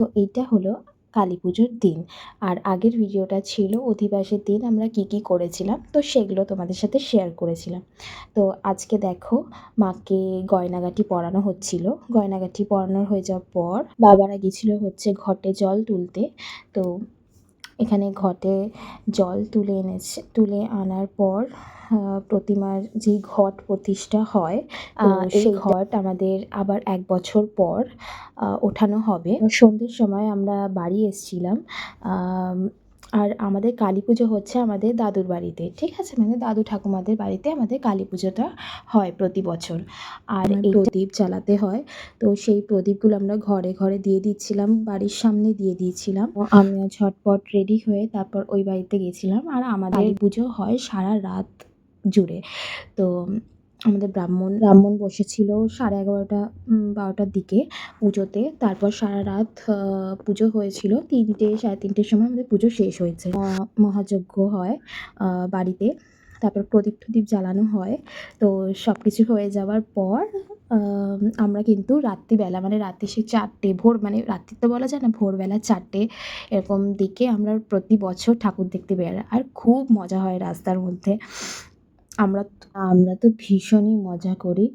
তো এইটা হলো কালীপুজোর দিন। আর আগের ভিডিওটা ছিল অধিবাসের দিন আমরা কি করেছিলাম, তো সেগুলো তোমাদের সাথে শেয়ার করেছিলাম। তো আজকে দেখো মাকে গয়নাগাটি পরানো হচ্ছিল। গয়নাগাটি পরানো হয়ে যাওয়ার পর বাবারা গেছিল হচ্ছে ঘটে জল তুলতে। তো এখানে ঘটে জল তুলে আনার পর প্রতিমার যেই ঘট প্রতিষ্ঠা হয়, সেই ঘট আমাদের আবার ১ বছর পর ওঠানো হবে। সন্ধ্যের সময় আমরা বাড়ি এসেছিলাম। আর আমাদের কালীপুজো হচ্ছে আমাদের দাদুর বাড়িতে, ঠিক আছে? মানে দাদু ঠাকুমাদের বাড়িতে আমাদের কালীপুজোটা হয় প্রতি বছর। আর এই প্রদীপ জ্বালাতে হয়। তো সেই প্রদীপগুলো আমরা ঘরে ঘরে দিয়ে দিচ্ছিলাম, বাড়ির সামনে দিয়ে দিয়েছিলাম। আমিও ঝটপট রেডি হয়ে তারপর ওই বাড়িতে গেছিলাম। আর আমাদের পুজো হয় সারা রাত জুড়ে। তো আমাদের ব্রাহ্মণ বসেছিল 11:30 12টার দিকে পুজোতে। তারপর সারা রাত পুজো হয়েছিল। 3টে 3:30টার সময় আমাদের পুজো শেষ হয়েছে। মহাযজ্ঞ হয় বাড়িতে। তারপর প্রদীপ টদীপ জ্বালানো হয়। তো সব কিছু হয়ে যাওয়ার পর আমরা কিন্তু রাত্রিবেলা, মানে রাত্রি সেই 4টে ভোর, মানে রাত্রি তো বলা যায় না, ভোরবেলা 4টে এরকম দিকে আমরা প্রতি বছর ঠাকুর দেখতে বেরোই। আর খুব মজা হয় রাস্তার মধ্যে। আমরা আমরা তো ভীষণই মজা করি।